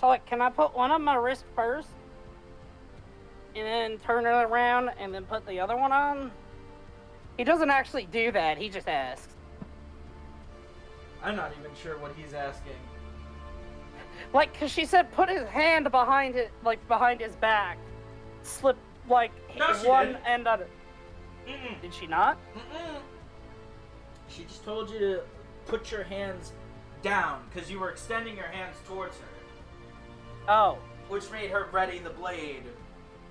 So, like, can I put one on my wrist first? And then turn it around and then put the other one on? He doesn't actually do that, he just asks. I'm not even sure what he's asking. Like, cause she said put his hand behind it, like, behind his back. Slip, like, No, she one didn't. end on it. Mm-mm. Did she not? Mm-mm. She just told you to put your hands down, because you were extending your hands towards her. Oh. Which made her ready the blade.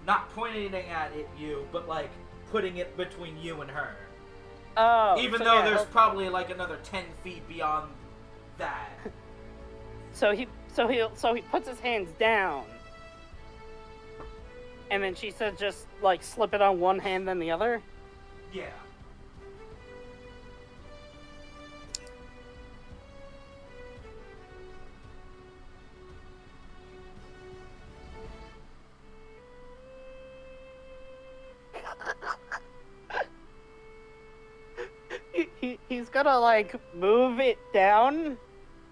Not pointing at you, but, like, putting it between you and her. Oh. Even so though yeah, there's probably, like, another 10 feet beyond that. So he puts his hands down. And then she said just, like, slip it on one hand then the other? Yeah. He's gonna, like, move it down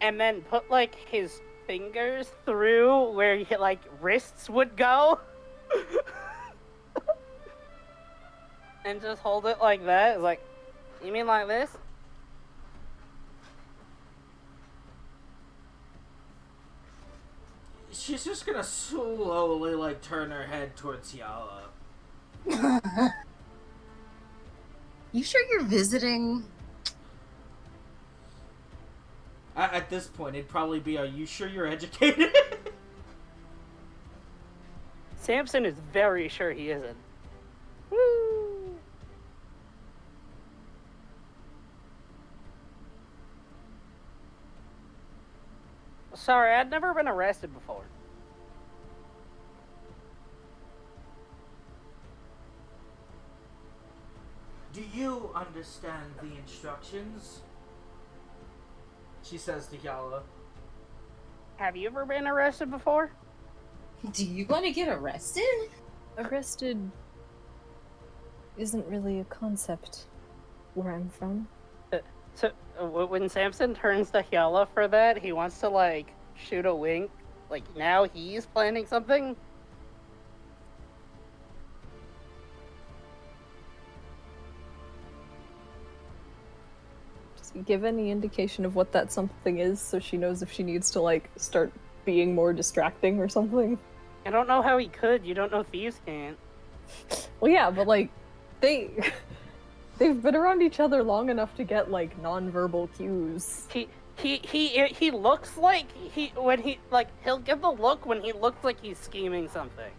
and then put, like, his fingers through where, like, wrists would go. And just hold it like that. It's like, you mean like this? She's just gonna slowly, like, turn her head towards Yala. You sure you're visiting? At this point, it'd probably be, are you sure you're educated? Samson is very sure he isn't. Woo! Sorry, I'd never been arrested before. Do you understand the instructions? She says to Yala. Have you ever been arrested before? Do you want to get arrested? Arrested isn't really a concept where I'm from. So, when Samson turns to Hyala for that, he wants to, like, shoot a wink. Like, now he's planning something? Just give any indication of what that something is so she knows if she needs to, like, start being more distracting or something. I don't know how he could. You don't know thieves can't. Well, yeah, but, like, they've been around each other long enough to get, like, non-verbal cues. He looks like he'll give the look when he looks like he's scheming something.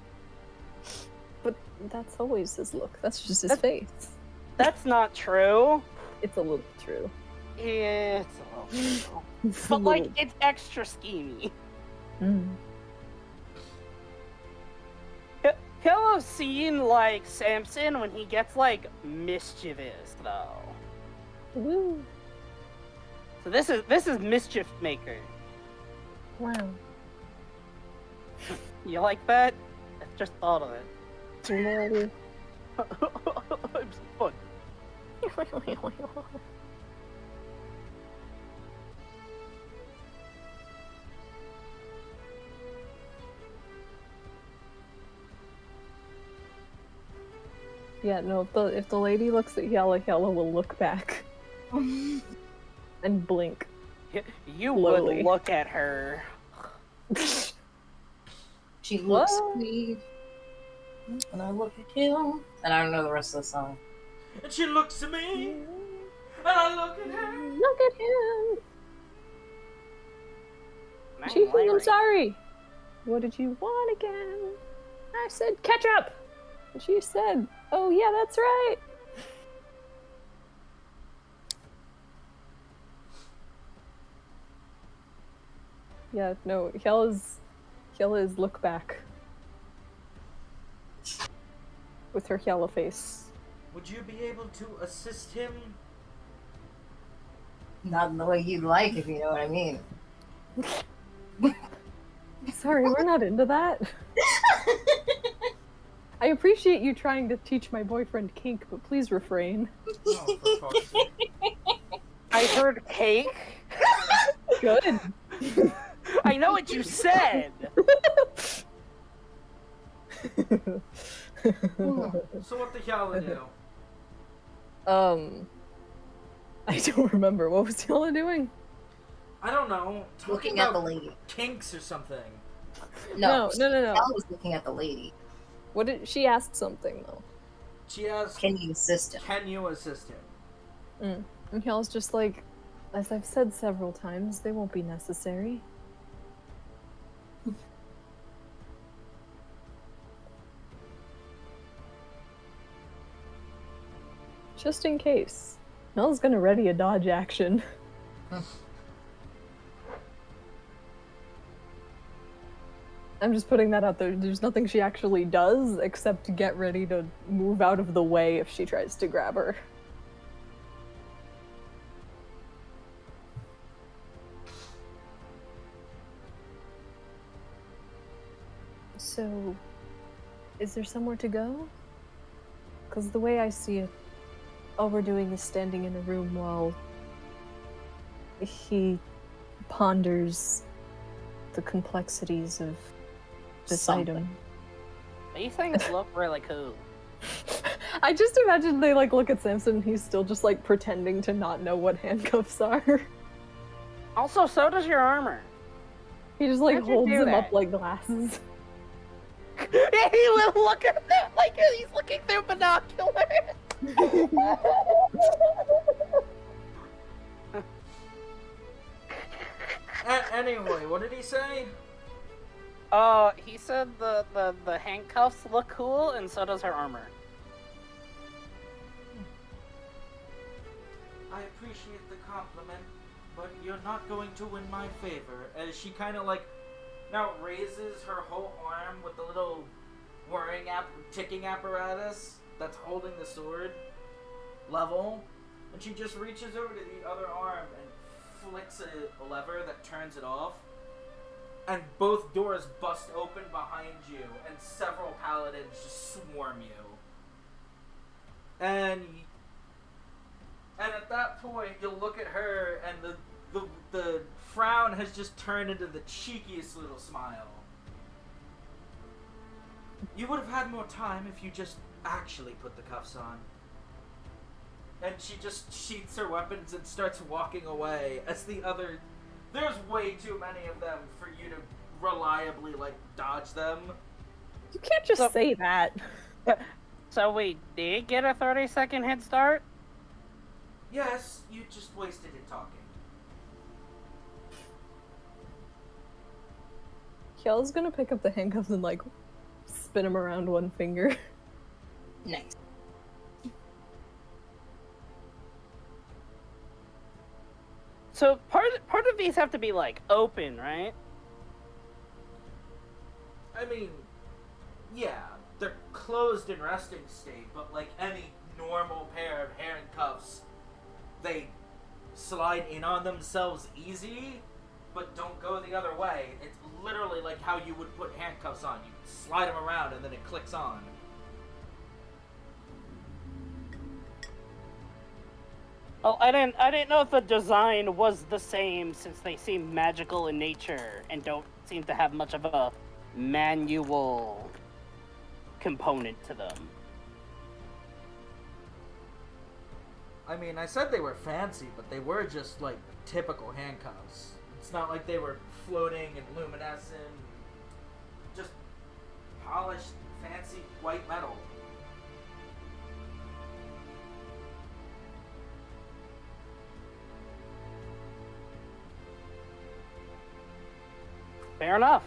But that's always his look. That's just his face. That's not true. It's a little true. Yeah, it's a little true. It's a But, like, little- it's extra schemy. Mm. He'll have seen, like, Samson when he gets, like, mischievous, though. Woo. So this is Mischief Maker. Wow. You like that? I just thought of it. No. I'm so fun. Yeah, no, if the lady looks at Yala, Yala will look back. And blink. You Slowly. would look at her. She looks What? at me, and I look at him, and I don't know the rest of the song. And she looks at me, and I look at her. Look at him! Man, Chief, I'm Larry. sorry! What did you want again? I said ketchup! And she said, oh yeah, that's right! Yeah, no, Hyala's look back. With her Hyala face. Would you be able to assist him? Not in the way you'd like, if you know what I mean. Sorry, we're not into that. I appreciate you trying to teach my boyfriend kink, but please refrain. Oh, for fuck's sake. I heard cake. Good. I know what you said. So what the hell do? I don't remember. What was Yella doing? I don't know. Talking Looking at about the lady. kinks or something. No. Ella was looking at the lady. What did she ask something though? She asked, Can you assist him? "Can you assist him?" And Yella's just like, as I've said several times, they won't be necessary. Just in case. Mel's gonna ready a dodge action. I'm just putting that out there. There's nothing she actually does except to get ready to move out of the way if she tries to grab her. So, is there somewhere to go? Because the way I see it, all we're doing is standing in a room while he ponders the complexities of this Something. item. These things look really cool. I just imagine they like look at Samson and he's still just like pretending to not know what handcuffs are. Also, so does your armor. He just like How'd you holds do them up that? like glasses. Yeah, he will look at them like he's looking through binoculars. Anyway, what did he say? He said the handcuffs look cool, and so does her armor. I appreciate the compliment, but you're not going to win my favor. As she kind of like now raises her whole arm with the little ticking apparatus that's holding the sword level, and she just reaches over to the other arm and flicks a lever that turns it off, and both doors bust open behind you, and several paladins just swarm you. And at that point, you'll look at her, and the frown has just turned into the cheekiest little smile. You would have had more time if you just actually put the cuffs on. And she just sheaths her weapons and starts walking away as the other... There's way too many of them for you to reliably, like, dodge them. You can't just say that. So we did get a 30-second head start? Yes, you just wasted it talking. Kjell's gonna pick up the handcuffs and like spin them around one finger. Nice. So part of these have to be like open, right? I mean, yeah, they're closed in resting state, but like any normal pair of handcuffs, they slide in on themselves easy, but don't go the other way. It's literally like how you would put handcuffs on. You slide them around and then it clicks on. Oh, I didn't know if the design was the same, since they seem magical in nature and don't seem to have much of a manual component to them. I mean, I said they were fancy, but they were just like typical handcuffs. It's not like they were floating and luminescent. Just polished, fancy white metal. Fair enough.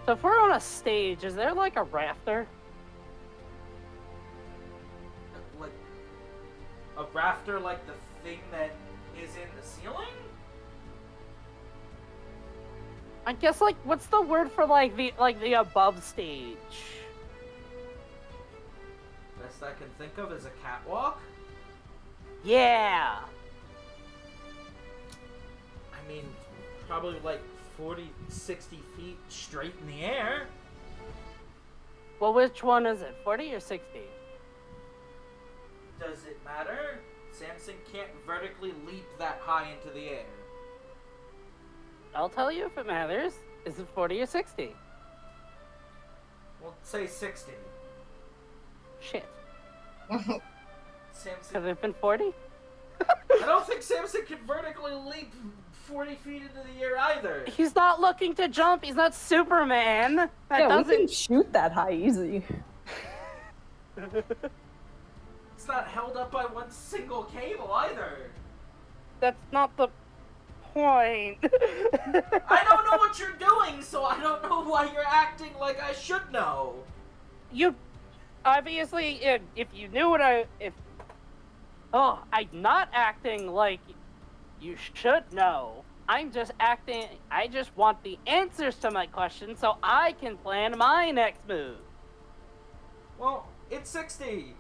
So if we're on a stage, is there like a rafter? Like a rafter, like the thing that is in the ceiling? I guess like what's the word for like the above stage? Best I can think of is a catwalk. Yeah. I mean, probably like 40, 60 feet straight in the air. Well, which one is it? 40 or 60? Does it matter? Samson can't vertically leap that high into the air. I'll tell you if it matters. Is it 40 or 60? We'll say 60. Shit. Samson... Could it have been 40? I don't think Samson can vertically leap 40 feet into the air either. He's not looking to jump. He's not Superman. That Yeah, doesn't... we can shoot that high easy. It's not held up by one single cable either. That's not the point. I don't know what you're doing, so I don't know why you're acting like I should know. You... Obviously, if you knew what I'm not acting like you should know. I'm just acting... I just want the answers to my questions so I can plan my next move. Well, it's 60.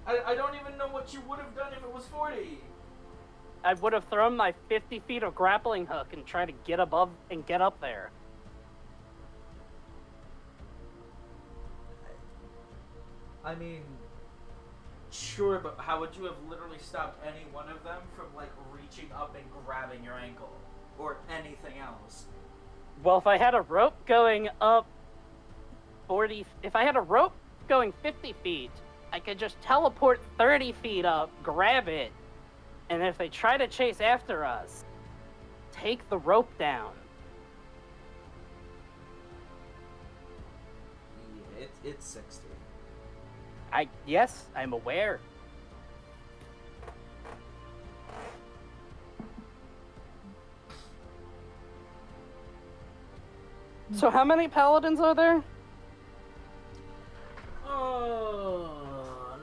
I don't even know what you would have done if it was 40. I would have thrown my 50 feet of grappling hook and tried to get above and get up there. I mean, sure, but how would you have literally stopped any one of them from, like, reaching up and grabbing your ankle? Or anything else? Well, if I had a rope going up 40... If I had a rope going 50 feet, I could just teleport 30 feet up, grab it, and if they try to chase after us, take the rope down. Yeah, it's 60. Yes, I'm aware. So how many paladins are there?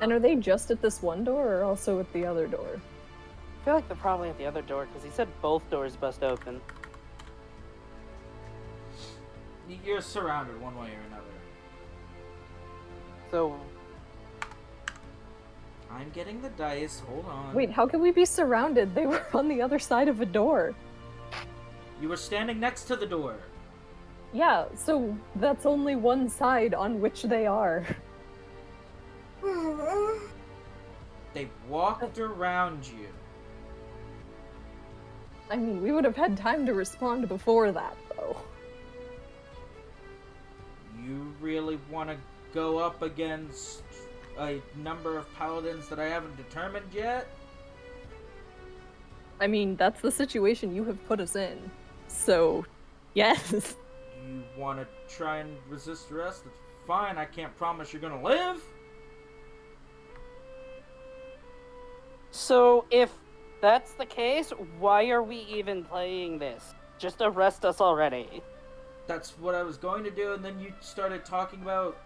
And are they just at this one door or also at the other door? I feel like they're probably at the other door, because he said both doors bust open. You're surrounded one way or another. So... I'm getting the dice, hold on. Wait, how can we be surrounded? They were on the other side of a door. You were standing next to the door. Yeah, so that's only one side on which they are. They walked around you. I mean, we would have had time to respond before that, though. You really want to go up against a number of paladins that I haven't determined yet? I mean, that's the situation you have put us in. So, yes. You want to try and resist arrest? That's fine. I can't promise you're gonna live. So if that's the case, why are we even playing this? Just arrest us already. That's what I was going to do, and then you started talking about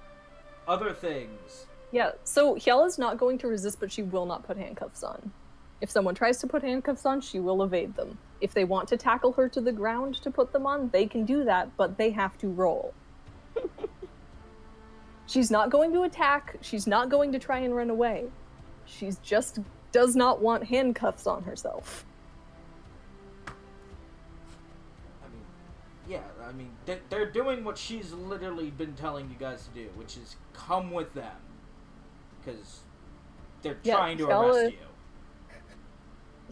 other things. Yeah, so Hyala's not going to resist, but she will not put handcuffs on. If someone tries to put handcuffs on, she will evade them. If they want to tackle her to the ground to put them on, they can do that, but they have to roll. She's not going to attack. She's not going to try and run away. She's just does not want handcuffs on herself. I mean, they're doing what she's literally been telling you guys to do, which is come with them. Because they're trying to arrest you.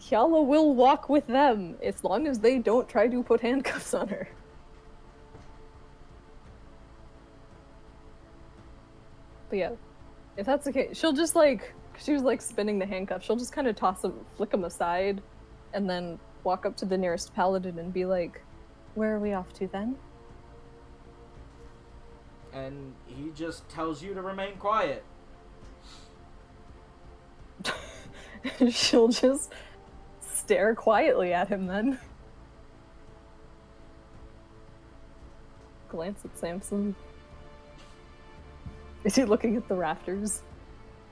Hyala will walk with them, as long as they don't try to put handcuffs on her. But yeah, if that's the case, she'll just she was spinning the handcuffs, she'll just kind of flick them aside, and then walk up to the nearest paladin and be like, where are we off to then? And he just tells you to remain quiet. She'll just stare quietly at him then. Glance at Samson. Is he looking at the rafters?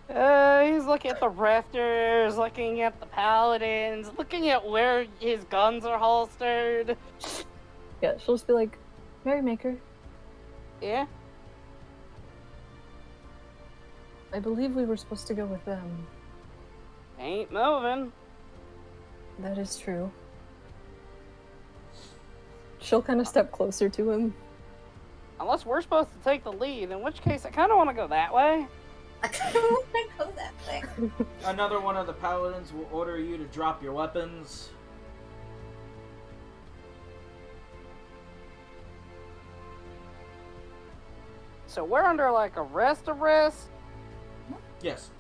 He's looking at the rafters, looking at the paladins, looking at where his guns are holstered. Yeah, she'll just be like, Merrymaker. Yeah? I believe we were supposed to go with them. Ain't moving. That is true. She'll kind of step closer to him. Unless we're supposed to take the lead, in which case I kind of want to go that way. I kind of want to go that way. Another one of the paladins will order you to drop your weapons. So we're under like arrest? Yes.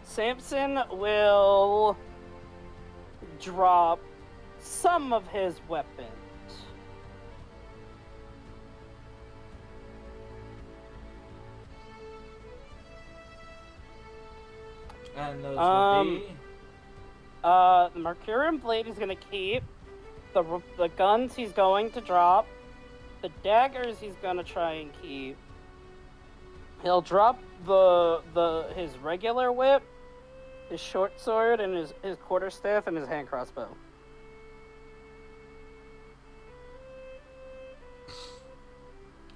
Samson will drop some of his weapons. And those will be... The Mercurian blade he's gonna keep. The guns he's going to drop. The daggers he's gonna try and keep. He'll drop his regular whip, his short sword, and his quarterstaff, and his hand crossbow.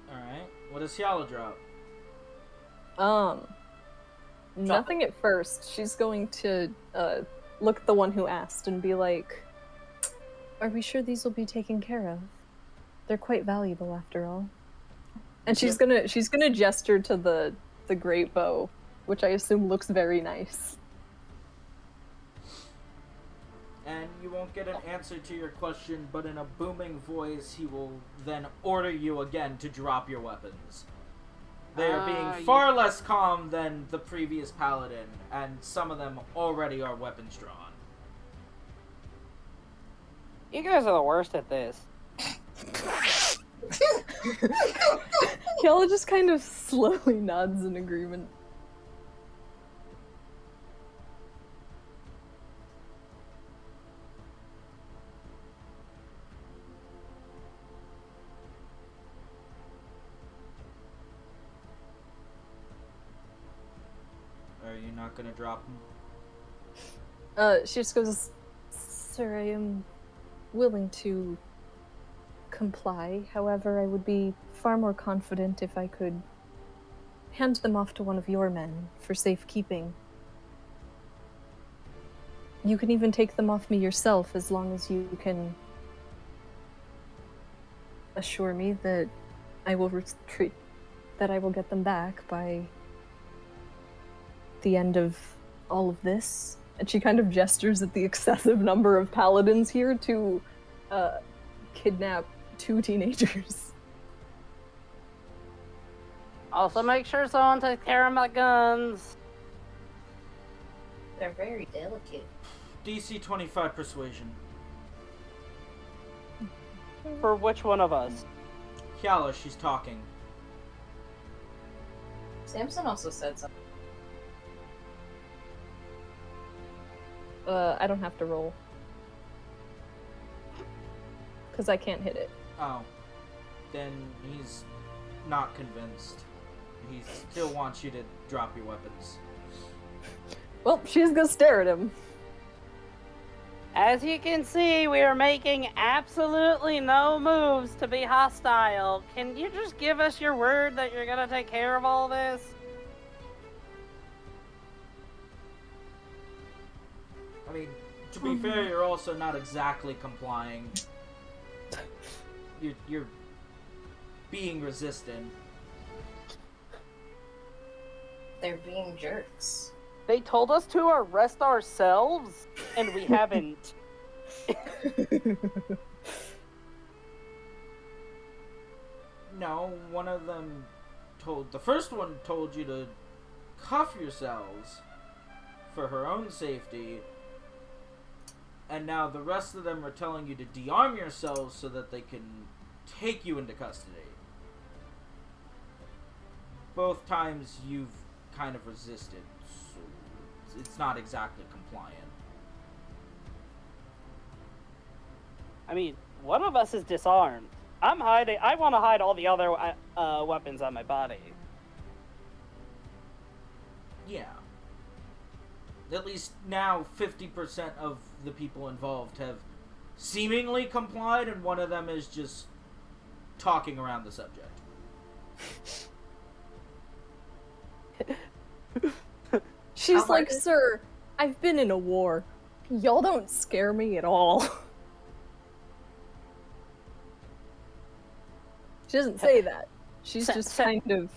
Alright. What does Hyala drop? Nothing at first. She's going to look at the one who asked and be like, "Are we sure these will be taken care of? They're quite valuable after all." And she's gonna gesture to the great bow, which I assume looks very nice. And you won't get an answer to your question, but in a booming voice, he will then order you again to drop your weapons. They are being far less calm than the previous paladin, and some of them already are weapons drawn. You guys are the worst at this. Hyala just kind of slowly nods in agreement. Are you not gonna drop them? She just goes, "Sir, I am willing to comply. However, I would be far more confident if I could hand them off to one of your men for safekeeping. You can even take them off me yourself as long as you can assure me that I will that I will get them back by the end of all of this." And she kind of gestures at the excessive number of paladins here to kidnap 2 teenagers. Also, make sure someone takes care of my guns. They're very delicate. DC 25 persuasion. For which one of us? Hyala, she's talking. Samson also said something. I don't have to roll. Because I can't hit it. Oh. Then he's not convinced. He still wants you to drop your weapons. Well, she's gonna stare at him. As you can see, we are making absolutely no moves to be hostile. Can you just give us your word that you're gonna take care of all this? I mean, to be fair, you're also not exactly complying. You're being resistant. They're being jerks. They told us to arrest ourselves, and we haven't. No, one of them the first one told you to cuff yourselves for her own safety, and now the rest of them are telling you to de-arm yourselves so that they can take you into custody. Both times you've kind of resisted, so it's not exactly compliant. I mean, one of us is disarmed. I'm hiding. I want to hide all the other weapons on my body. Yeah. At least now 50% of the people involved have seemingly complied, and one of them is just talking around the subject. She's like, "Sir, I've been in a war. Y'all don't scare me at all." She doesn't say that. She's Sa- just sa- kind of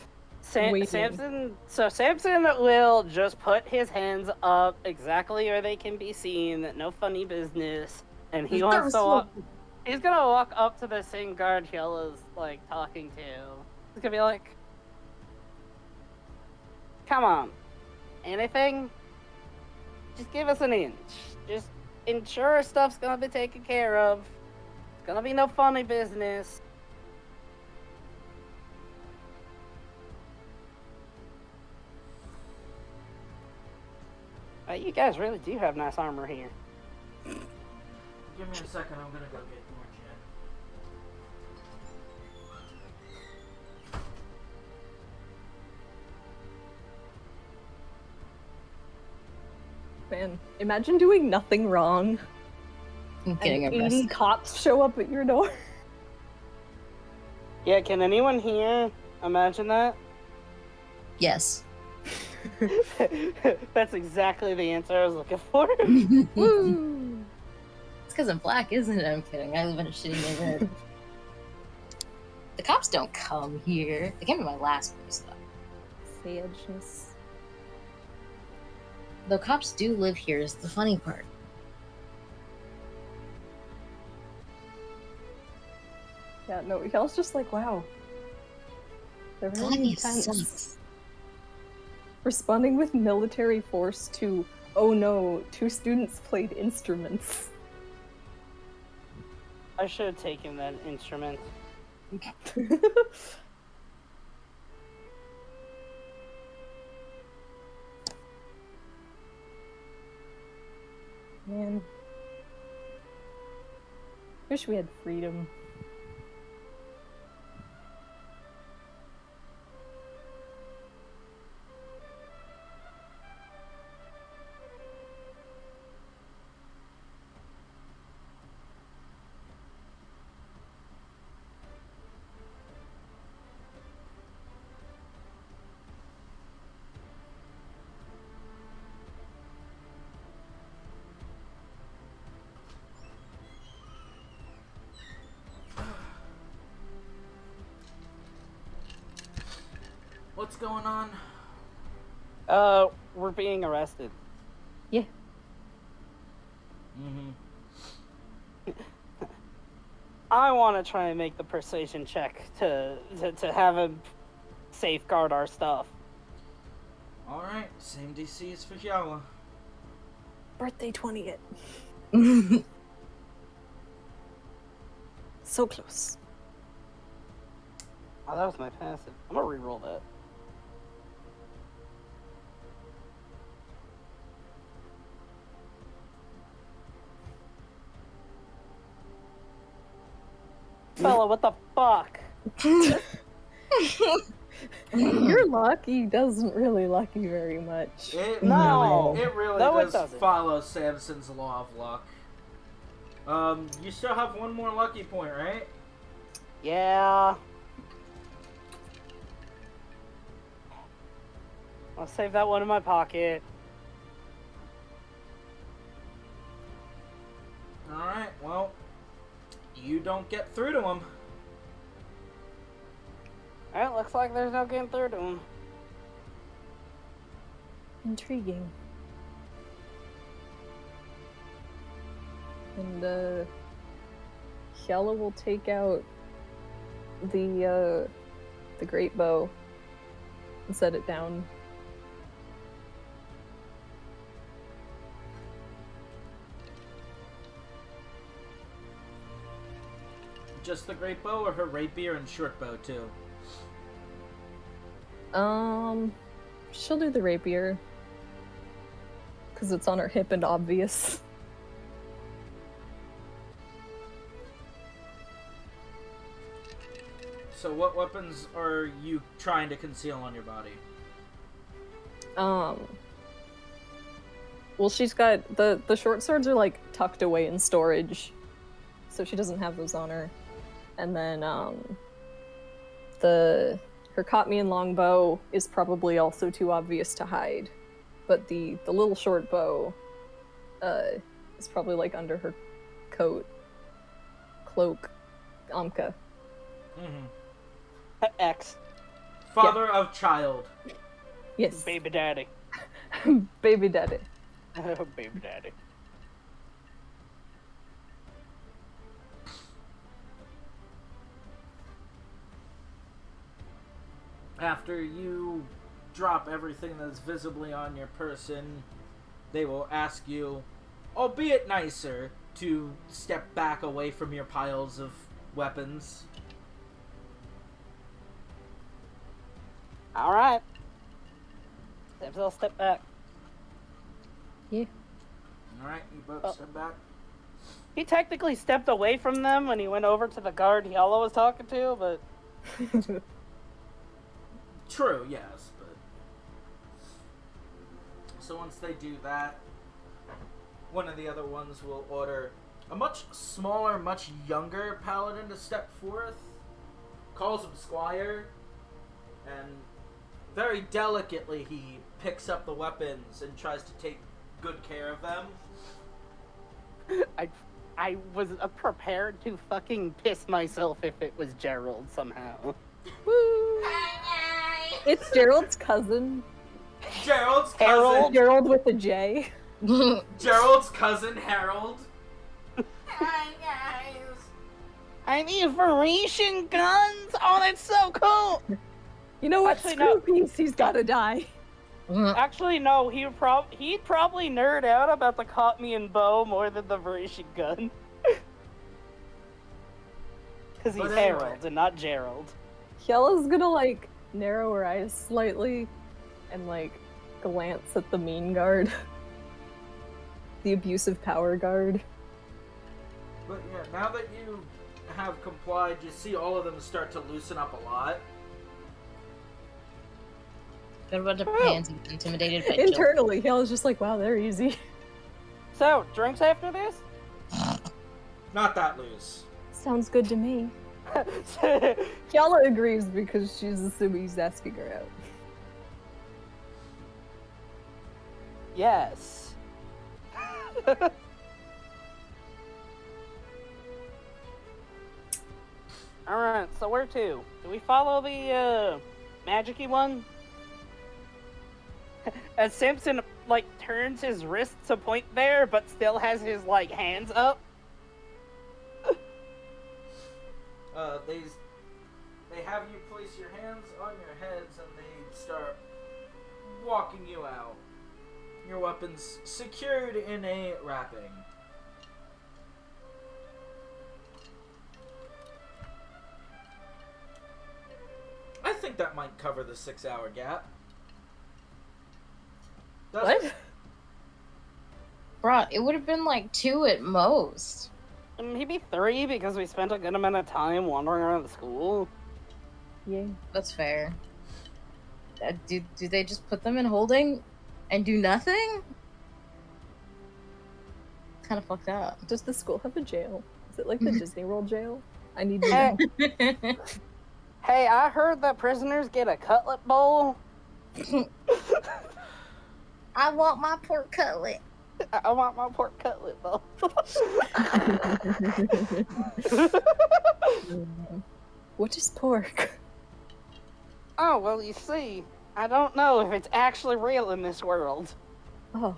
waiting. Samson will just put his hands up exactly where they can be seen. No funny business, and he wants to walk. He's gonna walk up to the same guard Hiela's like talking to. He's gonna be like, "Come on, anything? Just give us an inch. Just ensure stuff's gonna be taken care of. It's gonna be no funny business." You guys really do have nice armor here. Give me a second, I'm gonna go get more gin. Man, imagine doing nothing wrong. I'm getting and arrested. 80 cops show up at your door. Yeah, can anyone here imagine that? Yes. That's exactly the answer I was looking for. Woo! It's because I'm black, isn't it? I'm kidding. I live in a shitty neighborhood. The cops don't come here. They came to my last place, though. Sageness. Though cops do live here is the funny part. Yeah, no, y'all's just like, wow. They're really Gladius intense. sucks. Responding with military force to, oh no, 2 students played instruments. I should have taken that instrument. Man. Wish we had freedom. What's going on? We're being arrested. Yeah. Mm-hmm. I want to try and make the persuasion check to have him safeguard our stuff. Alright, same DC as for Hyala. Birthday 20th. So close. Oh, that was my passive. I'm gonna reroll that. Fella, what the fuck? Your lucky doesn't really lucky very much. It No. really No, it does doesn't. follow Samson's law of luck. You still have one more lucky point, right? Yeah. I'll save that one in my pocket. Alright, well, you don't get through to him. Alright, looks like there's no getting through to him. Intriguing. And Hyala will take out the great bow and set it down. Just the great bow or her rapier and short bow too? She'll do the rapier. Because it's on her hip and obvious. So what weapons are you trying to conceal on your body? Well, she's got the short swords are like tucked away in storage, so she doesn't have those on her. And then her Cotmian longbow is probably also too obvious to hide, but the little short bow is probably like under her cloak, Amka. Mm-hmm. X. Father of child. Yes. Baby daddy. Baby daddy. Baby daddy. After you drop everything that's visibly on your person, they will ask you, albeit nicer, to step back away from your piles of weapons. Alright. I'll step back. Yeah. Alright, you both step back. He technically stepped away from them when he went over to the guard Yellow was talking to, but... True, yes, but... So once they do that, one of the other ones will order a much smaller, much younger paladin to step forth, calls him Squire, and very delicately he picks up the weapons and tries to take good care of them. I was prepared to fucking piss myself if it was Gerald somehow. Woo! It's Gerald's cousin. Gerald's cousin. Harold? Gerald with a J. Gerald's cousin, Harold. Hi, guys. I need Venetian guns? Oh, that's so cool! You know what? Actually, Screw no. Peace, he's gotta die. Actually, no, he'd probably nerd out about the caught me and bow more than the Venetian gun. Because he's But anyway. Harold and not Gerald. Kiela's gonna, like, narrow her eyes slightly and, like, glance at the mean guard. The abusive power guard. But yeah, now that you have complied, you see all of them start to loosen up a lot. Got a bunch of pansy intimidated by children. Internally, Kiela's just like, wow, they're easy. So, drinks after this? Not that loose. Sounds good to me. Kiela agrees because she's assuming he's asking her out. Yes. Alright, so where to? Do we follow the, magic-y one? As Simpson, like, turns his wrist to point there, but still has his, like, hands up. They have you place your hands on your heads and they start walking you out. Your weapons secured in a wrapping. I think that might cover the 6-hour gap. Does it? Bruh, it would have been like 2 at most. Maybe 3 because we spent a good amount of time wandering around the school. Yeah. That's fair. Do they just put them in holding and do nothing? Kind of fucked up. Does the school have a jail? Is it like the Disney World jail? I need to know. Hey, I heard that prisoners get a cutlet bowl. I want my pork cutlet. I want my pork cutlet bowl. What is pork? Oh, well, you see, I don't know if it's actually real in this world. Oh.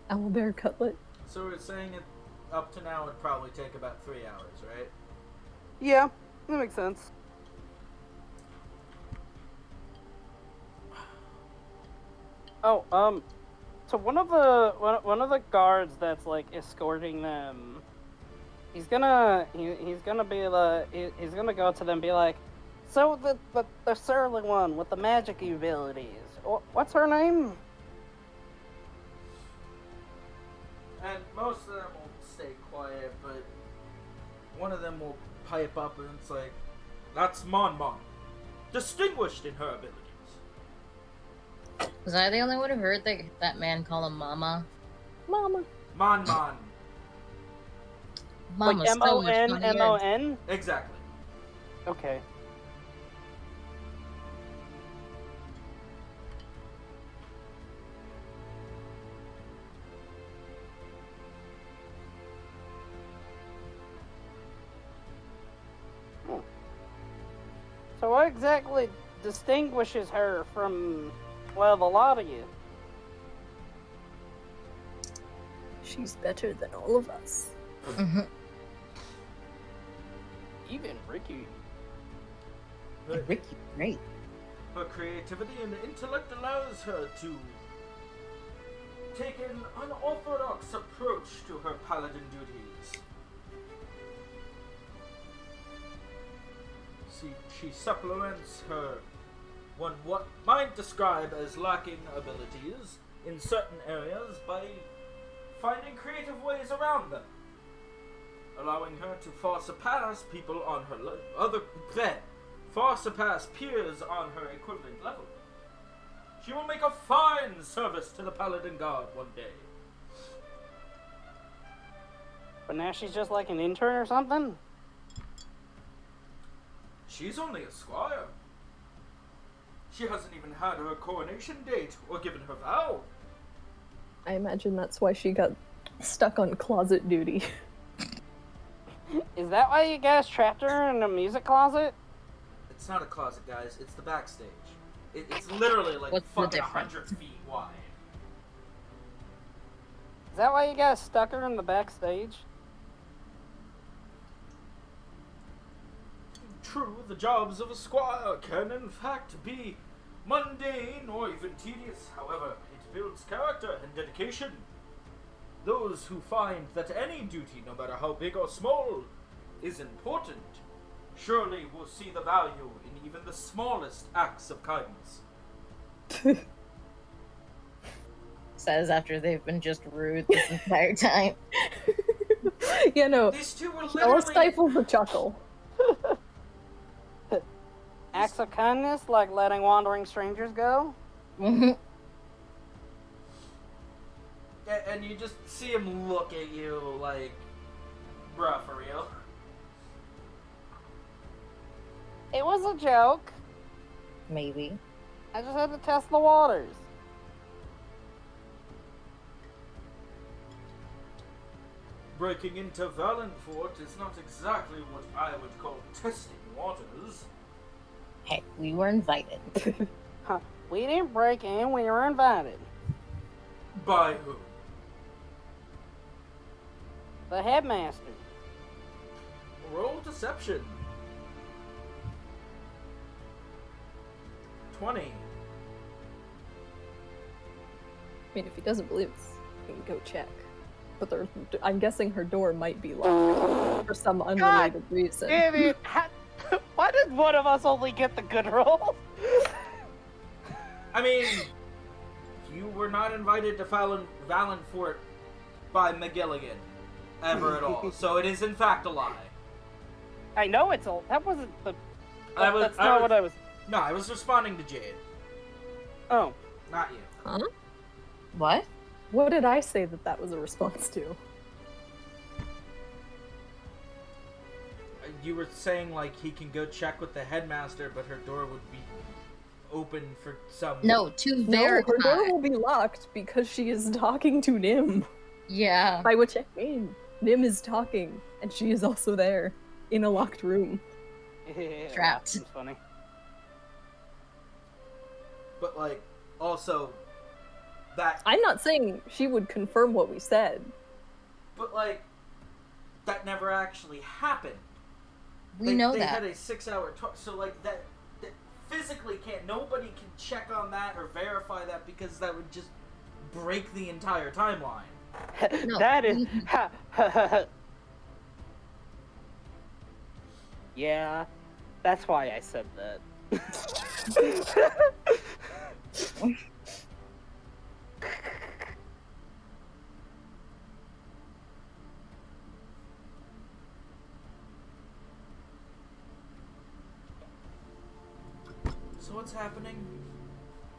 Owlbear cutlet? So we're saying it up to now would probably take about 3 hours, right? Yeah, that makes sense. Oh, so one of the guards that's like escorting them, he's gonna be like, he's gonna go to them and be like, so the surly one with the magic abilities, what's her name? And most of them will stay quiet, but one of them will pipe up and it's like, that's Mon Mon. Distinguished in her abilities. Was I the only one who heard that man call him Mama? Mama. Mon Mon. Mama's Like so much funnier. M-O-N? Exactly. Okay. what exactly distinguishes her from, well, the lot of you? She's better than all of us. Mm-hmm. Even Ricky. Ricky, great. Her creativity and intellect allows her to take an unorthodox approach to her paladin duties. She supplements her what might describe as lacking abilities in certain areas by finding creative ways around them, allowing her to far surpass people on her far surpass peers on her equivalent level. She will make a fine service to the Paladin Guard one day. But now she's just like an intern or something? She's only a squire. She hasn't even had her coronation date or given her vow. I imagine that's why she got stuck on closet duty. Is that why you guys trapped her in a music closet? It's not a closet, guys. It's the backstage. It's literally like What's the fucking difference? 100 feet wide. Is that why you guys stuck her in the backstage? True, the jobs of a squire can in fact be mundane or even tedious. However, it builds character and dedication. Those who find that any duty, no matter how big or small, is important, surely will see the value in even the smallest acts of kindness. Says after they've been just rude this entire time. Yeah, no. These two were I'll literally... stifle the chuckle. Acts of kindness, like letting wandering strangers go? Mm-hmm. And you just see him look at you like, bruh, for real? It was a joke. Maybe. I just had to test the waters. Breaking into Valenfort is not exactly what I would call testing waters. Hey, we were invited. Huh. We didn't break in, we were invited. By who? The headmaster. Roll deception. 20. I mean, if he doesn't believe us, he can go check. But I'm guessing her door might be locked for some unrelated reason. Damn it! Why did one of us only get the good roll? I mean, you were not invited to Valenfort by McGilligan. Ever at all. So it is in fact a lie. I know it's a... That wasn't the... That's I not was- what I was... No, I was responding to Jade. Oh. Not you. Huh? What? What did I say that was a response to? You were saying, like, he can go check with the headmaster, but her door would be open for some... No, to No, verify. her door will be locked because she is talking to Nim. Yeah. By which I mean, Nim is talking, and she is also there, in a locked room. Yeah, Trapped. That's funny. But, like, also, that... I'm not saying she would confirm what we said. But, like, that never actually happened. We know they that. had a 6-hour talk, so, like, that physically can't... Nobody can check on that or verify that because that would just break the entire timeline. No. That is... Yeah, that's why I said that. So what's happening?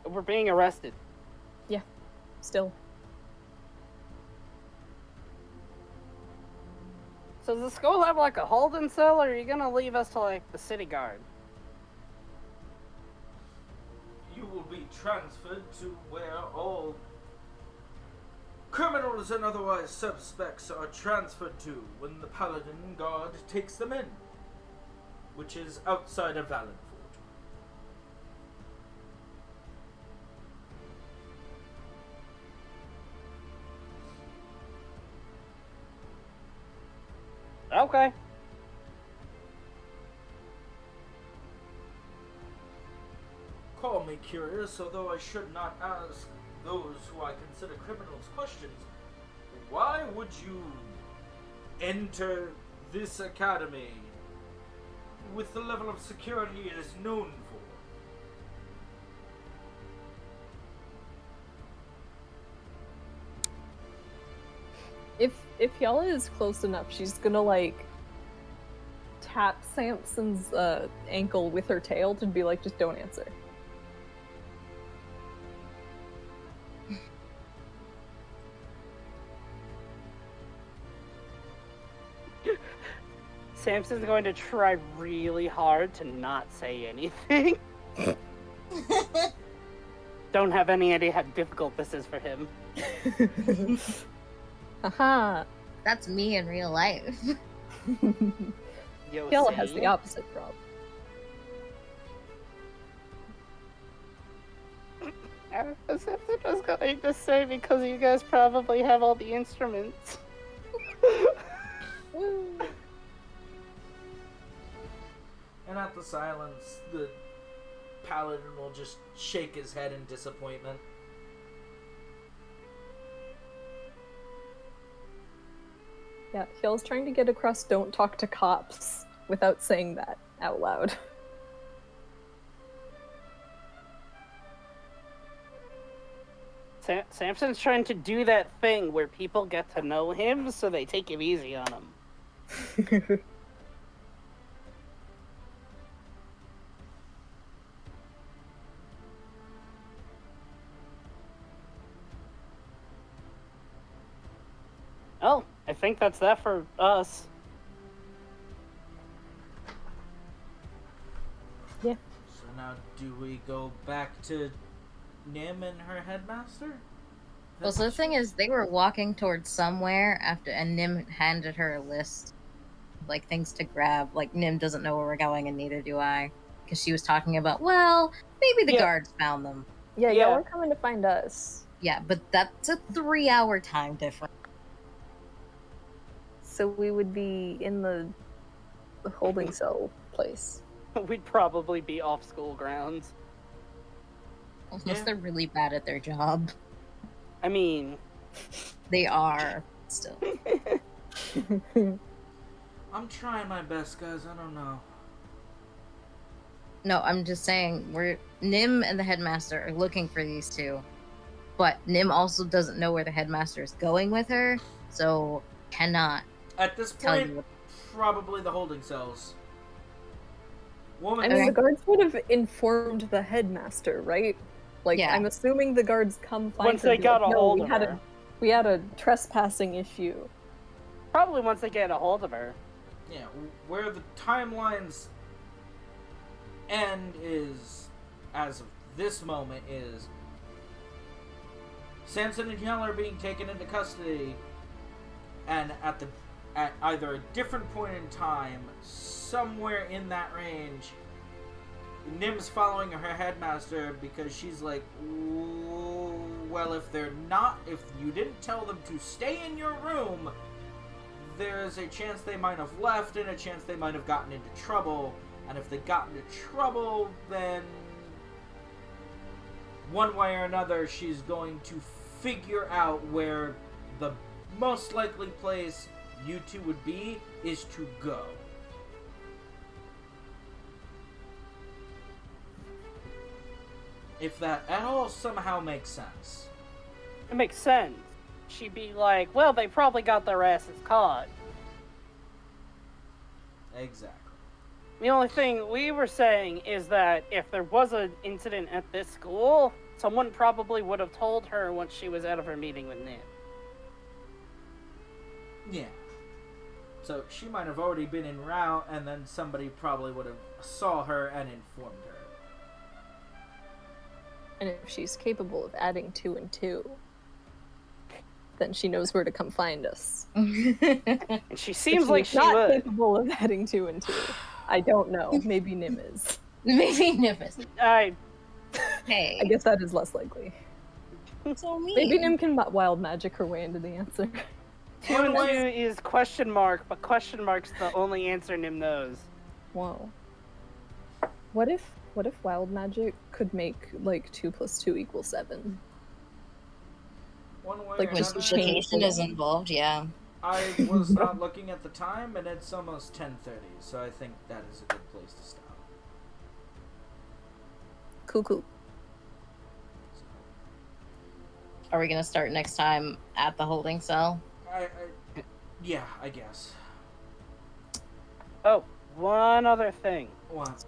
We're being arrested. Still. So does the school have like a holding cell, or are you gonna leave us to like the city guard? You will be transferred to where all criminals and otherwise suspects are transferred to when the Paladin Guard takes them in, which is outside of Valenfort. Okay. Call me curious, although I should not ask those who I consider criminals questions. Why would you enter this academy with the level of security it is known for? If Yala is close enough, she's gonna like tap Samson's ankle with her tail to be like, just don't answer. Samson's going to try really hard to not say anything. Don't have any idea how difficult this is for him. Haha. That's me in real life. Yo, Yala has see? the opposite problem. Samson was going to say because you guys probably have all the instruments. And at the silence, the paladin will just shake his head in disappointment. Yeah, Hyal's trying to get across don't talk to cops without saying that out loud. Samson's trying to do that thing where people get to know him, so they take it easy on him. Oh, I think that's that for us. Yeah. So now, do we go back to Nim and her headmaster? Well, so the thing is, they were walking towards somewhere after, and Nim handed her a list of, like, things to grab. Like, Nim doesn't know where we're going, and neither do I. Because she was talking about, well, maybe the guards found them. Yeah, Yeah. y'all are coming to find us. Yeah, but that's a 3-hour time difference. So we would be in the holding cell place. We'd probably be off school grounds. Unless Yeah. they're really bad at their job. I mean, They are, still. I'm trying my best, guys. I don't know. No, I'm just saying, Nim and the headmaster are looking for these two. But Nim also doesn't know where the headmaster is going with her, so cannot At this tell point, you what. probably the holding cells. Woman, I mean, Okay. the guards would have informed the headmaster, right? Like, Yeah. I'm assuming the guards come find Once her they and be got like, a "No, hold we of had her. we had a trespassing issue." Probably once they get a hold of her. yeah, where the timelines end is, as of this moment, is Samson and Hyal are being taken into custody, and at either a different point in time, somewhere in that range, Nim's following her headmaster because she's like, well, if you didn't tell them to stay in your room, there's a chance they might have left and a chance they might have gotten into trouble. And if they got into trouble, then one way or another, she's going to figure out where the most likely place you two would be is to go. If that at all somehow makes sense. It makes sense. She'd be like, well, they probably got their asses caught. Exactly. The only thing we were saying is that if there was an incident at this school, someone probably would have told her once she was out of her meeting with Nim. Yeah. So she might have already been en route, and then somebody probably would have saw her and informed her. And if she's capable of adding 2 and 2, then she knows where to come find us. And she If seems like she's she not would. capable of adding 2 and 2. I don't know. Maybe Nim is. Maybe Nimbus. I Hey. I guess that is less likely. So mean. Maybe Nim can wild magic her way into the answer. 2 One and way- 2 is question mark, but question mark's the only answer Nim knows. Whoa. What if wild magic could make like 2 + 2 = 7? One way Like, or When just another, change duplication the- is involved, yeah. I was not looking at the time, and it's almost 10:30, so I think that is a good place to stop. Cool. So, Are we gonna start next time at the holding cell? yeah, I guess. Oh, one other thing. What?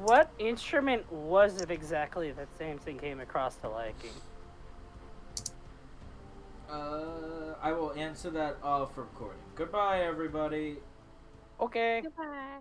What instrument was it exactly that Samson came across to liking? I will answer that off recording. Goodbye, everybody. Okay. Goodbye.